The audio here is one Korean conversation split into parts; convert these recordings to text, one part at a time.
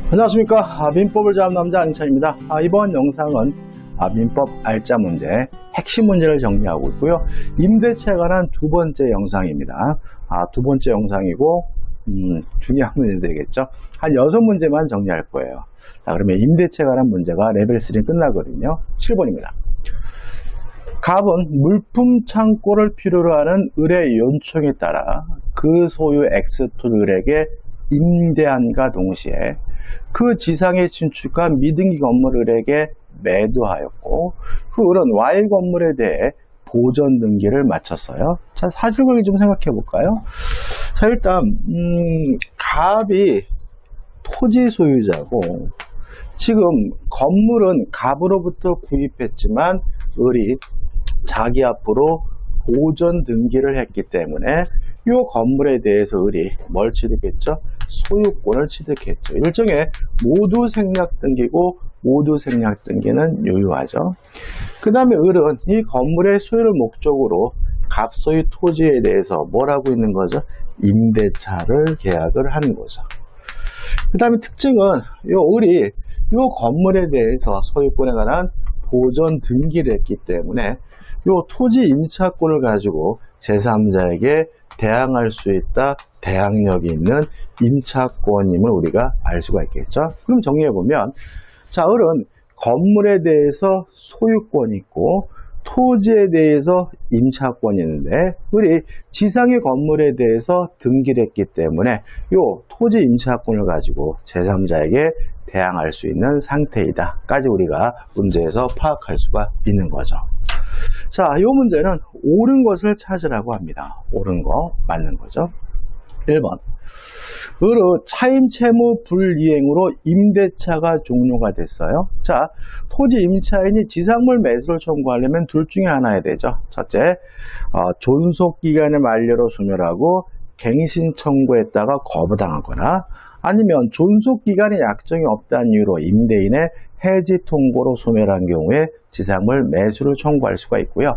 안녕하십니까. 민법을 잡는 남자 안찬입니다. 이번 영상은 민법 알짜 문제, 핵심 문제를 정리하고 있고요. 임대차에 관한 두 번째 영상입니다. 두 번째 영상이고 중요한 문제들이겠죠. 한 6문제만 정리할 거예요. 그러면 임대차에 관한 문제가 레벨 3는 끝나거든요. 7번입니다. 갑은 물품 창고를 필요로 하는 을의 요청에 따라 그 소유 X토를 을에게 임대한과 동시에 그 지상에 신축한 미등기 건물을 을에게 매도하였고, 그 을은 Y 건물에 대해 보전 등기를 마쳤어요. 자, 사실관계 좀 생각해 볼까요? 자, 일단 갑이 토지 소유자고, 지금 건물은 갑으로부터 구입했지만 을이 자기 앞으로 보전 등기를 했기 때문에 이 건물에 대해서 을이 뭘 취득했죠? 소유권을 취득했죠. 일종의 모두 생략 등기고, 모두 생략 등기는 유효하죠. 그 다음에 을은 이 건물의 소유를 목적으로 갑 소유 토지에 대해서 뭘 하고 있는 거죠? 임대차를 계약을 하는 거죠. 그 다음에 특징은 을이 이 건물에 대해서 소유권에 관한 보전 등기를 했기 때문에 이 토지 임차권을 가지고 제3자에게 대항할 수 있다, 대항력이 있는 임차권임을 우리가 알 수가 있겠죠. 그럼 정리해보면, 자, 을은 건물에 대해서 소유권이 있고 토지에 대해서 임차권이 있는데, 을이 지상의 건물에 대해서 등기를 했기 때문에 이 토지 임차권을 가지고 제3자에게 대항할 수 있는 상태이다 까지 우리가 문제에서 파악할 수가 있는 거죠. 자, 이 문제는 옳은 것을 찾으라고 합니다. 옳은 거, 맞는 거죠. 1번. 을의 차임 채무 불이행으로 임대차가 종료가 됐어요. 자, 토지 임차인이 지상물 매수를 청구하려면 둘 중에 하나야 되죠. 첫째, 존속 기간의 만료로 소멸하고 갱신 청구했다가 거부당하거나, 아니면 존속 기간에 약정이 없다는 이유로 임대인의 해지 통고로 소멸한 경우에 지상물 매수를 청구할 수가 있고요.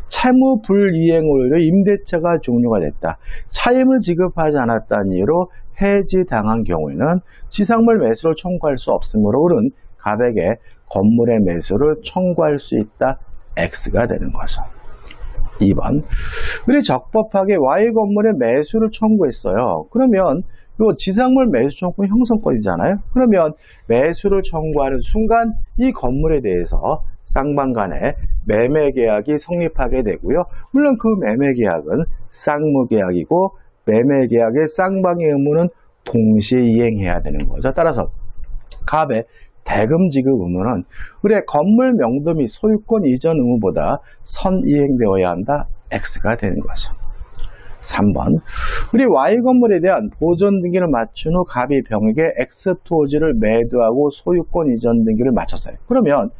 채무 불이행으로 임대차가 종료가 됐다. 차임을 지급하지 않았다는 이유로 해지당한 경우에는 지상물 매수를 청구할 수 없으므로 을은 갑에게 건물의 매수를 청구할 수 있다. X가 되는 거죠. 2번. 을이 적법하게 Y 건물의 매수를 청구했어요. 그러면 이 지상물 매수 청구 형성권이잖아요. 그러면 매수를 청구하는 순간 이 건물에 대해서 쌍방 간의 매매 계약이 성립하게 되고요. 물론 그 매매 계약은 쌍무 계약이고 매매 계약의 쌍방의 의무는 동시에 이행해야 되는 거죠. 따라서 갑의 대금 지급 의무는 을의 건물 명도 및 소유권 이전 의무보다 선 이행되어야 한다. X가 되는 거죠. 3번. 을이 Y 건물에 대한 보전 등기를 마친 후 갑이 병에게 X 토지를 매도하고 소유권 이전 등기를 마쳤어요. 그러면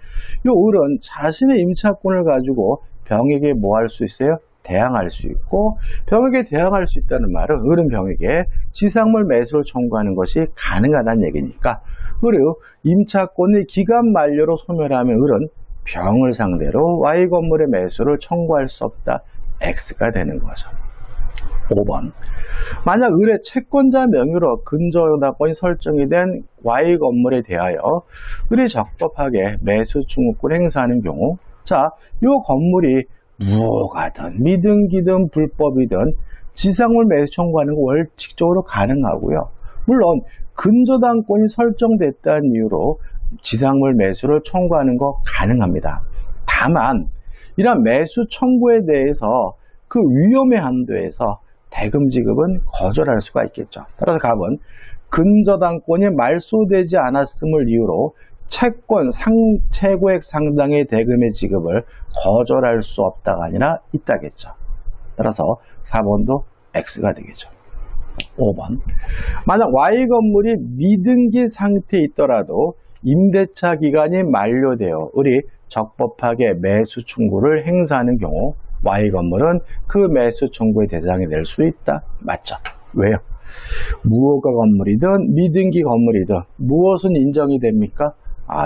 이 을은 자신의 임차권을 가지고 병에게 뭐 할 수 있어요? 대항할 수 있고, 병에게 대항할 수 있다는 말은 을은 병에게 지상물 매수를 청구하는 것이 가능하다는 얘기니까, 을의 임차권의 기간 만료로 소멸하면 을은 병을 상대로 Y 건물의 매수를 청구할 수 없다. X가 되는 거죠. 5번. 만약 을의 채권자 명의로 근저당권이 설정이 된 Y 건물에 대하여 을이 적법하게 매수 청구권을 행사하는 경우, 자, 이 건물이 무효가든 미등기든 불법이든 지상물 매수 청구하는 거 원칙적으로 가능하고요. 물론 근저당권이 설정됐다는 이유로 지상물 매수를 청구하는 거 가능합니다. 다만 이런 매수 청구에 대해서 그 위험의 한도에서 대금 지급은 거절할 수가 있겠죠. 따라서 갑은 근저당권이 말소되지 않았음을 이유로 채권 최고액 상당의 대금의 지급을 거절할 수 없다가 아니라 있다겠죠. 따라서 4번도 X가 되겠죠. 5번. 만약 Y 건물이 미등기 상태에 있더라도 임대차 기간이 만료되어 을이 적법하게 매수 청구를 행사하는 경우 Y 건물은 그 매수 청구의 대상이 될 수 있다. 맞죠? 왜요? 무허가 건물이든 미등기 건물이든 무엇은 인정이 됩니까?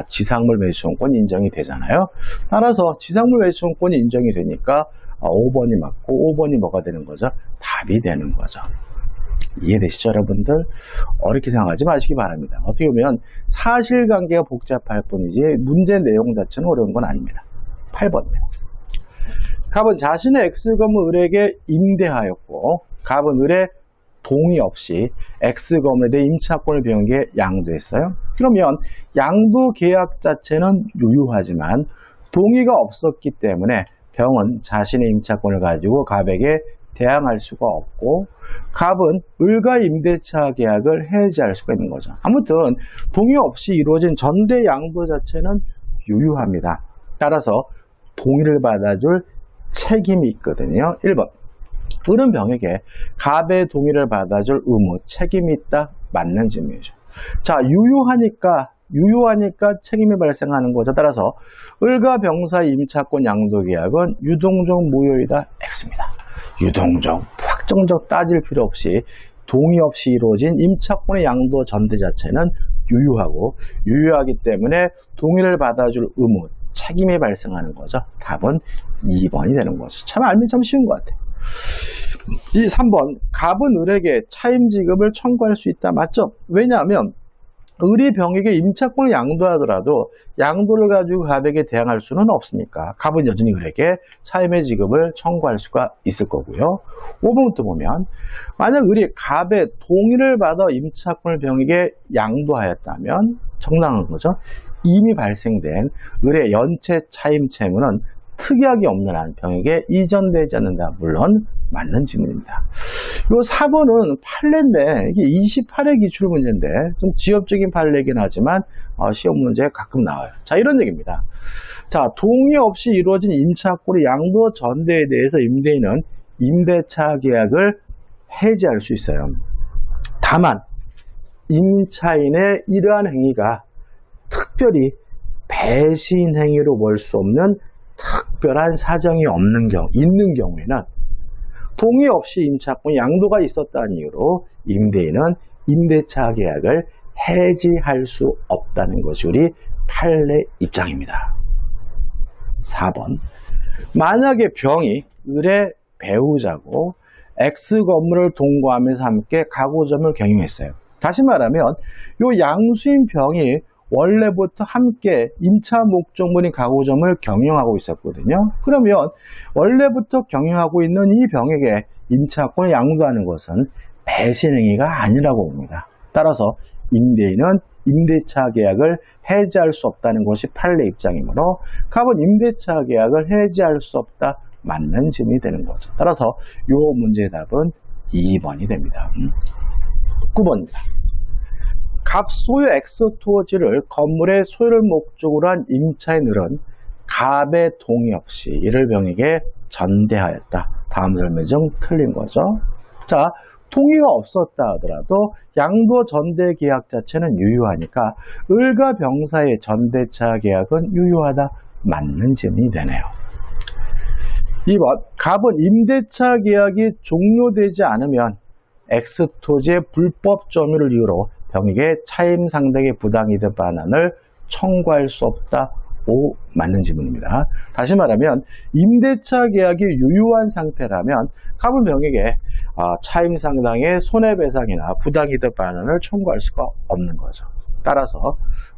지상물 매수 청구권이 인정이 되잖아요. 따라서 지상물 매수 청구권이 인정이 되니까 5번이 맞고 5번이 뭐가 되는 거죠? 답이 되는 거죠. 이해되시죠, 여러분들? 어렵게 생각하지 마시기 바랍니다. 어떻게 보면 사실관계가 복잡할 뿐이지 문제 내용 자체는 어려운 건 아닙니다. 8번입니다. 갑은 자신의 X건물 을에게 임대하였고 갑은 을의 동의 없이 X건물에 대해 임차권을 병에게 양도했어요. 그러면 양도 계약 자체는 유효하지만 동의가 없었기 때문에 병은 자신의 임차권을 가지고 갑에게 대항할 수가 없고 갑은 을과 임대차 계약을 해지할 수가 있는 거죠. 아무튼 동의 없이 이루어진 전대 양도 자체는 유효합니다. 따라서 동의를 받아줄 책임이 있거든요. 1번. 을은 병에게 갑의 동의를 받아줄 의무, 책임이 있다. 맞는 질문이죠. 자, 유효하니까 책임이 발생하는 거죠. 따라서 을과 병사의 임차권 양도 계약은 유동적 무효이다. X입니다. 유동적, 확정적 따질 필요 없이 동의 없이 이루어진 임차권의 양도 전대 자체는 유효하기 때문에 동의를 받아줄 의무, 책임이 발생하는 거죠. 답은 2번이 되는 거죠. 참 알면 참 쉬운 것 같아요. 이 3번, 갑은 을에게 차임 지급을 청구할 수 있다. 맞죠? 왜냐하면 을이 병에게 임차권을 양도하더라도 양도를 가지고 갑에게 대항할 수는 없으니까 갑은 여전히 을에게 차임의 지급을 청구할 수가 있을 거고요. 5번부터 보면 만약 을이 갑의 동의를 받아 임차권을 병에게 양도하였다면 정당한 거죠. 이미 발생된 을의 연체 차임 채무는 특이하게 없는 한 병에게 이전되지 않는다. 물론 맞는 질문입니다. 이 4번은 판례인데 이게 28회 기출 문제인데 좀 지엽적인 판례이긴 하지만 시험 문제에 가끔 나와요. 자, 이런 얘기입니다. 자, 동의 없이 이루어진 임차권의 양도 전대에 대해서 임대인은 임대차 계약을 해지할 수 있어요. 다만 임차인의 이러한 행위가 특별히 배신 행위로 볼 수 없는 특별한 사정이 있는 경우에는 동의 없이 임차권 양도가 있었다는 이유로 임대인은 임대차 계약을 해지할 수 없다는 것이 우리 판례 입장입니다. 4번. 만약에 병이 을의 배우자고 X 건물을 동거하면서 함께 가구점을 경영했어요. 다시 말하면 이 양수인 병이 원래부터 함께 임차 목적물인 가구점을 경영하고 있었거든요. 그러면 원래부터 경영하고 있는 이 병에게 임차권을 양도하는 것은 배신 행위가 아니라고 봅니다. 따라서 임대인은 임대차 계약을 해지할 수 없다는 것이 판례 입장이므로 갑은 임대차 계약을 해지할 수 없다. 맞는 질문이 되는 거죠. 따라서 이 문제의 답은 2번이 됩니다. 9번입니다. 갑 소유 X 토지를 건물의 소유를 목적으로 한 임차인 을은 갑의 동의 없이 이를 병에게 전대하였다. 다음 설명 중 틀린 거죠. 자, 동의가 없었다 하더라도 양도 전대 계약 자체는 유효하니까 을과 병 사이의 전대차 계약은 유효하다. 맞는 질문이 되네요. 2번, 갑은 임대차 계약이 종료되지 않으면 X 토지의 불법 점유를 이유로 병에게 차임 상당의 부당이득 반환을 청구할 수 없다. 5. 맞는 질문입니다. 다시 말하면 임대차 계약이 유효한 상태라면 갑은 병에게 차임 상당의 손해배상이나 부당이득 반환을 청구할 수가 없는 거죠. 따라서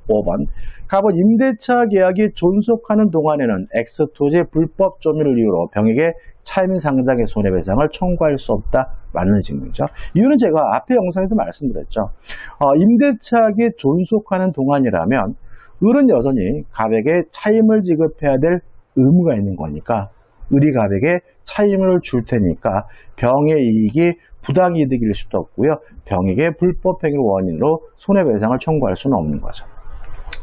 5번, 갑은 임대차 계약이 존속하는 동안에는 X 토지의 불법 점유를 이유로 병에게 차임 상당의 손해배상을 청구할 수 없다. 맞는 질문이죠. 이유는 제가 앞에 영상에도 말씀드렸죠. 임대차가 존속하는 동안이라면 을은 여전히 갑에게 차임을 지급해야 될 의무가 있는 거니까 을이 갑에게 차임을 줄 테니까 병의 이익이 부당이득일 수도 없고요. 병에게 불법행위 원인으로 손해배상을 청구할 수는 없는 거죠.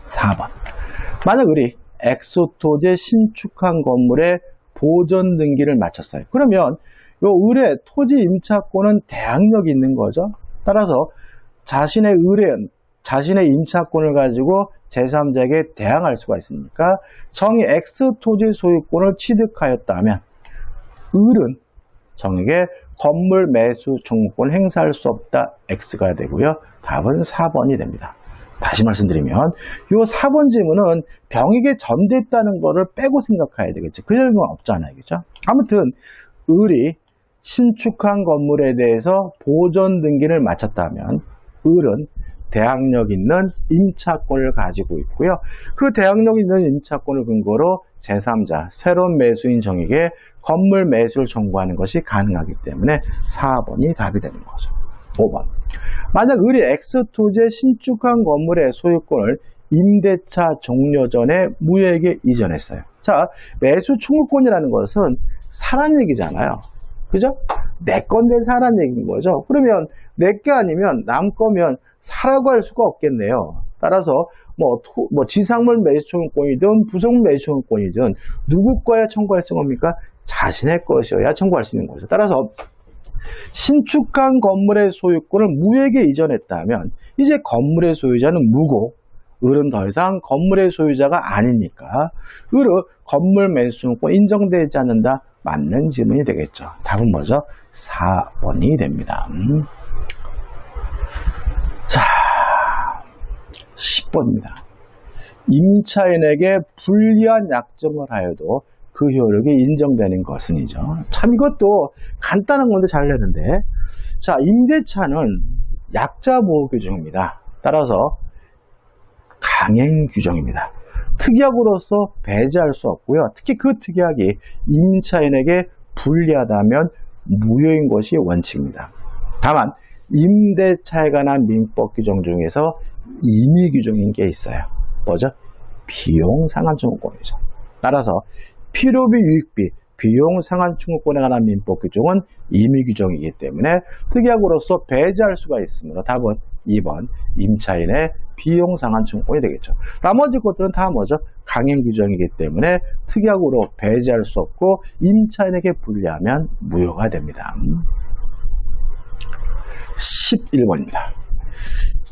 4번. 만약 을이 엑소토지에 신축한 건물의 보존 등기를 마쳤어요. 그러면 요 을의 토지 임차권은 대항력이 있는 거죠. 따라서 자신의 임차권을 가지고 제3자에게 대항할 수가 있으니까 정의 X 토지 소유권을 취득하였다면 을은 정에게 건물 매수 청구권 행사할 수 없다. X가 되고요. 답은 4번이 됩니다. 다시 말씀드리면 이 4번 질문은 병에게 전됐다는 거를 빼고 생각해야 되겠죠. 그 질문은 없잖아요. 그죠? 아무튼 을이 신축한 건물에 대해서 보존 등기를 마쳤다면 을은 대항력 있는 임차권을 가지고 있고요. 그 대항력 있는 임차권을 근거로 제3자, 새로운 매수인 정에게 건물 매수를 청구하는 것이 가능하기 때문에 4번이 답이 되는 거죠. 5번. 만약 을이 X토지의 신축한 건물의 소유권을 임대차 종료 전에 무효에게 이전했어요. 자, 매수 청구권이라는 것은 사란 얘기잖아요. 그죠? 내 건데 사란 얘기인 거죠. 그러면 내 게 아니면 남 거면 사라고 할 수가 없겠네요. 따라서 뭐 지상물 매수청구권이든 부속물 매수청구권이든 누구 거에 청구할 수 겁니까? 자신의 것이어야 청구할 수 있는 거죠. 따라서 신축한 건물의 소유권을 무에게 이전했다면 이제 건물의 소유자는 무고 을은 더 이상 건물의 소유자가 아니니까 을은 건물 매수청구권 인정되지 않는다. 맞는 질문이 되겠죠. 답은 뭐죠? 4번이 됩니다. 자, 10번입니다. 임차인에게 불리한 약정을 하여도 그 효력이 인정되는 것은이죠. 참 이것도 간단한 건데 잘 내는데, 자, 임대차는 약자 보호 규정입니다. 따라서 강행 규정입니다. 특약으로서 배제할 수 없고요. 특히 그 특약이 임차인에게 불리하다면 무효인 것이 원칙입니다. 다만 임대차에 관한 민법 규정 중에서 임의 규정인 게 있어요. 뭐죠? 비용 상환 청구권이죠. 따라서 필요비, 유익비, 비용 상환 청구권에 관한 민법 규정은 임의 규정이기 때문에 특약으로서 배제할 수가 있으므로 답은 2번 임차인의 비용 상환 청구권이 되겠죠. 나머지 것들은 다 뭐죠? 강행 규정이기 때문에 특약으로 배제할 수 없고 임차인에게 불리하면 무효가 됩니다. 11번입니다.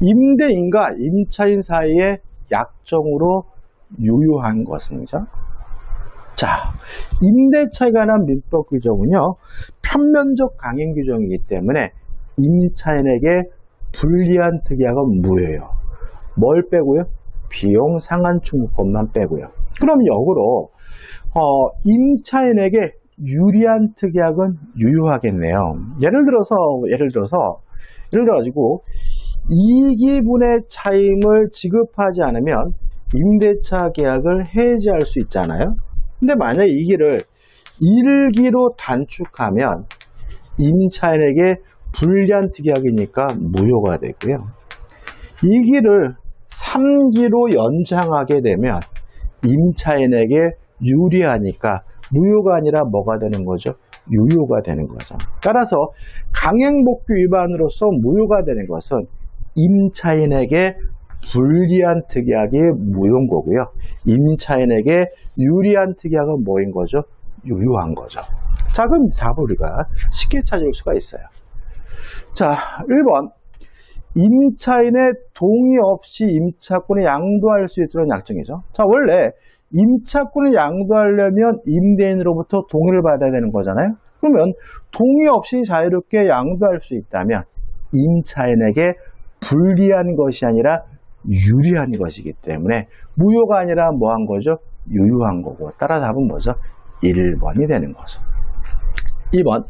임대인과 임차인 사이의 약정으로 유효한 것은요. 자, 임대차에 관한 민법 규정은요, 편면적 강행 규정이기 때문에 임차인에게 불리한 특약은 무효예요. 뭘 빼고요? 비용 상환 청구권만 빼고요. 그럼 역으로 임차인에게 유리한 특약은 유효하겠네요. 예를 들어가지고 이기분의 차임을 지급하지 않으면 임대차 계약을 해지할 수 있잖아요. 근데 만약에 이 길을 1기로 단축하면 임차인에게 불리한 특약이니까 무효가 되고요. 이 길을 3기로 연장하게 되면 임차인에게 유리하니까 무효가 아니라 뭐가 되는 거죠? 유효가 되는 거죠. 따라서 강행복귀 위반으로서 무효가 되는 것은 임차인에게 불리한 특약이 무효인 거고요. 임차인에게 유리한 특약은 뭐인 거죠? 유효한 거죠. 자, 그럼 답을 우리가 쉽게 찾을 수가 있어요. 자, 1번. 임차인의 동의 없이 임차권을 양도할 수 있도록 약정이죠. 자, 원래 임차권을 양도하려면 임대인으로부터 동의를 받아야 되는 거잖아요. 그러면 동의 없이 자유롭게 양도할 수 있다면 임차인에게 불리한 것이 아니라 유리한 것이기 때문에 무효가 아니라 뭐한 거죠? 유효한 거고. 따라 답은 뭐죠? 1번이 되는 거죠. 2번.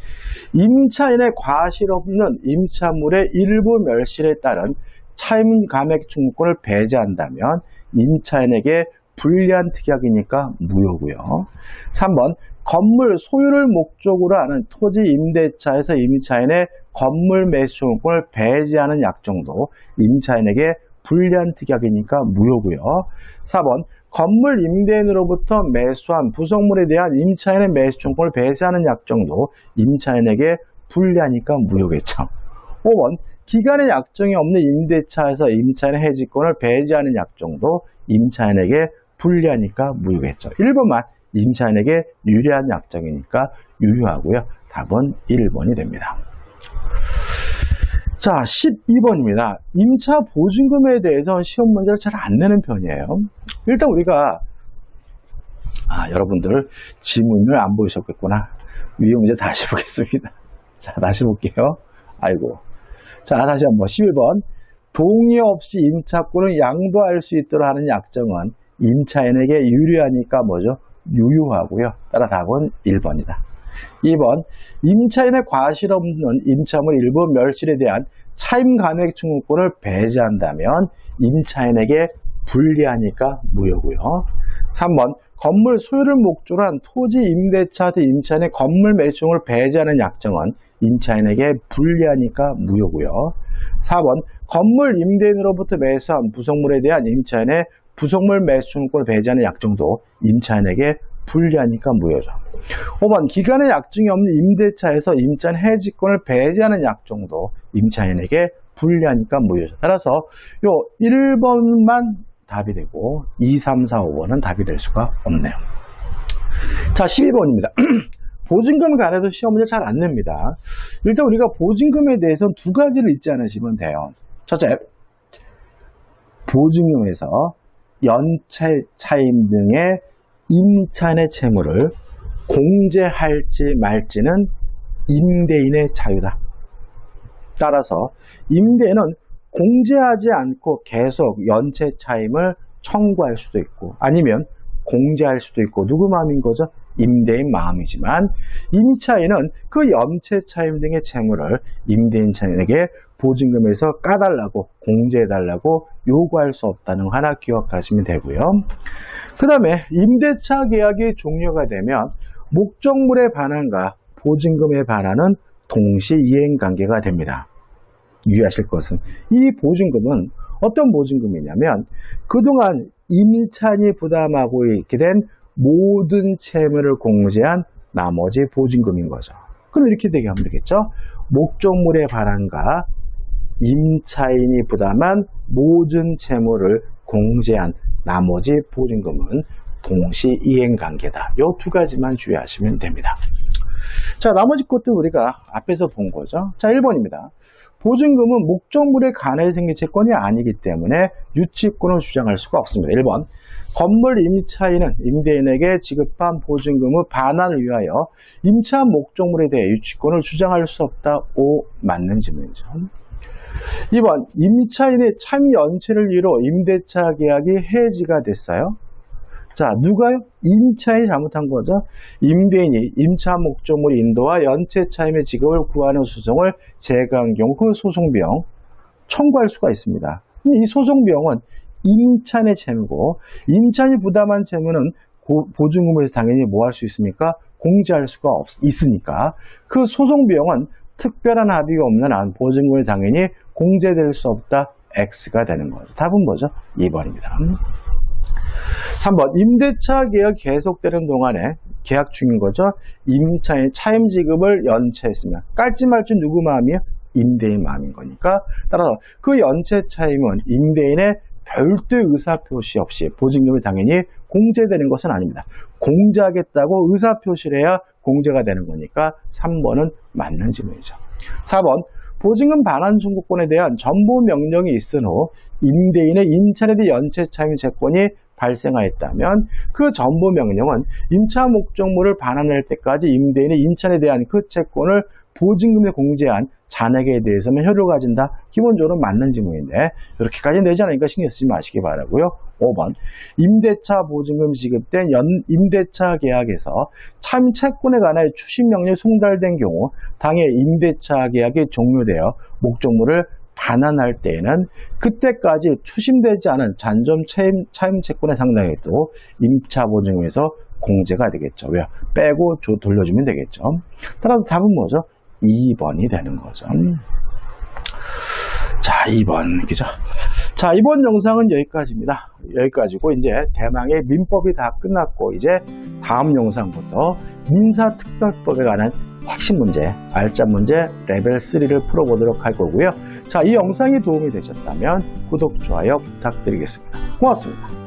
임차인의 과실 없는 임차물의 일부 멸실에 따른 차임 감액 청구권을 배제한다면 임차인에게 불리한 특약이니까 무효고요. 3번. 건물 소유를 목적으로 하는 토지 임대차에서 임차인의 건물 매수 청구권을 배제하는 약정도 임차인에게 불리한 특약이니까 무효고요. 4번. 건물 임대인으로부터 매수한 부속물에 대한 임차인의 매수 청구권을 배제하는 약정도 임차인에게 불리하니까 무효겠죠. 5번. 기간의 약정이 없는 임대차에서 임차인의 해지권을 배제하는 약정도 임차인에게 불리하니까 무효겠죠. 1번만 임차인에게 유리한 약정이니까 유효하고요. 답은 1번이 됩니다. 자, 12번입니다. 임차 보증금에 대해서 시험 문제를 잘 안 내는 편이에요. 일단 우리가 여러분들 지문을 안 보이셨겠구나. 위에 문제 다시 보겠습니다. 자, 다시 볼게요. 아이고. 자, 다시 한번 11번. 동의 없이 임차권을 양도할 수 있도록 하는 약정은 임차인에게 유리하니까 뭐죠? 유효하고요. 따라 답은 1번이다. 2번, 임차인의 과실 없는 임차물 일부 멸실에 대한 차임 감액 청구권을 배제한다면 임차인에게 불리하니까 무효고요. 3번, 건물 소유를 목적으로 한 토지 임대차 등 임차인의 건물 매수를 배제하는 약정은 임차인에게 불리하니까 무효고요. 4번, 건물 임대인으로부터 매수한 부속물에 대한 임차인의 부속물 매수권을 배제하는 약정도 임차인에게 불리하니까 무효죠. 5번, 기간의 약정이 없는 임대차에서 임차인 해지권을 배제하는 약정도 임차인에게 불리하니까 무효죠. 따라서 요 1번만 답이 되고 2, 3, 4, 5번은 답이 될 수가 없네요. 자, 12번입니다. 보증금에 관해서 시험 문제 잘 안 냅니다. 일단 우리가 보증금에 대해서는 두 가지를 잊지 않으시면 돼요. 첫째, 보증금에서 연체 차임 등의 임차인의 채무를 공제할지 말지는 임대인의 자유다. 따라서 임대인은 공제하지 않고 계속 연체 차임을 청구할 수도 있고 아니면 공제할 수도 있고 누구 마음인 거죠? 임대인 마음이지만 임차인은 그 연체 차임 등의 채무를 임대인 차인에게 보증금에서 까달라고 공제해달라고 요구할 수 없다는 거 하나 기억하시면 되고요. 그 다음에 임대차 계약이 종료가 되면 목적물의 반환과 보증금의 반환은 동시 이행관계가 됩니다. 유의하실 것은 이 보증금은 어떤 보증금이냐면 그동안 임차인이 부담하고 있게 된 모든 채무를 공제한 나머지 보증금인 거죠. 그럼 이렇게 되게 하면 되겠죠. 목적물의 반환과 임차인이 부담한 모든 채무를 공제한 나머지 보증금은 동시 이행관계다. 이 두 가지만 주의하시면 됩니다. 자, 나머지 것도 우리가 앞에서 본 거죠. 자, 1번입니다. 보증금은 목적물에 관해 생긴 채권이 아니기 때문에 유치권을 주장할 수가 없습니다. 1번, 건물 임차인은 임대인에게 지급한 보증금의 반환을 위하여 임차한 목적물에 대해 유치권을 주장할 수 없다. 5 맞는 질문이죠. 2번, 임차인의 참여 연체를 이유로 임대차 계약이 해지가 됐어요. 자, 누가요? 임차인이 잘못한 거죠. 임대인이 임차 목적물 인도와 연체 차임의 지급을 구하는 소송을 제기한 경우 그 소송 비용 청구할 수가 있습니다. 이 소송 비용은 임차인의 채무고 임차인이 부담한 채무는 보증금에서 당연히 뭐 할 수 있습니까? 공제할 수가 있으니까 그 소송 비용은 특별한 합의가 없는 한 보증금이 당연히 공제될 수 없다. X가 되는 거죠. 답은 뭐죠? 2번입니다. 3번, 임대차 계약 계속되는 동안에 계약 중인 거죠. 임차인 차임 지급을 연체했으면 깔지 말지 누구 마음이에요? 임대인 마음인 거니까 따라서 그 연체 차임은 임대인의 별도의 의사표시 없이 보증금이 당연히 공제되는 것은 아닙니다. 공제하겠다고 의사표시를 해야 공제가 되는 거니까 3번은 맞는 질문이죠. 4번, 보증금 반환 청구권에 대한 전부 명령이 있은 후 임대인의 임차인에 대한 연체 차임 채권이 발생하였다면 그 전부 명령은 임차 목적물을 반환할 때까지 임대인의 임차인에 대한 그 채권을 보증금에 공제한 잔액에 대해서는 효력을 가진다. 기본적으로 맞는 질문인데 이렇게까지 내지 않으니까 신경 쓰지 마시기 바라고요. 5번, 임대차 보증금 지급된 임대차 계약에서 참 채권에 관하여 추심 명령이 송달된 경우 당해 임대차 계약이 종료되어 목적물을 반환할 때에는 그때까지 추심되지 않은 잔점 차임 채권의 상당액도 임차 보증금에서 공제가 되겠죠. 왜? 빼고 돌려주면 되겠죠. 따라서 답은 뭐죠? 2번이 되는 거죠. 자, 2번 그죠? 자, 이번 영상은 여기까지입니다. 여기까지고 이제 대망의 민법이 다 끝났고 이제 다음 영상부터 민사특별법에 관한 핵심 문제, 알짜 문제 레벨 3를 풀어보도록 할 거고요. 자, 이 영상이 도움이 되셨다면 구독, 좋아요 부탁드리겠습니다. 고맙습니다.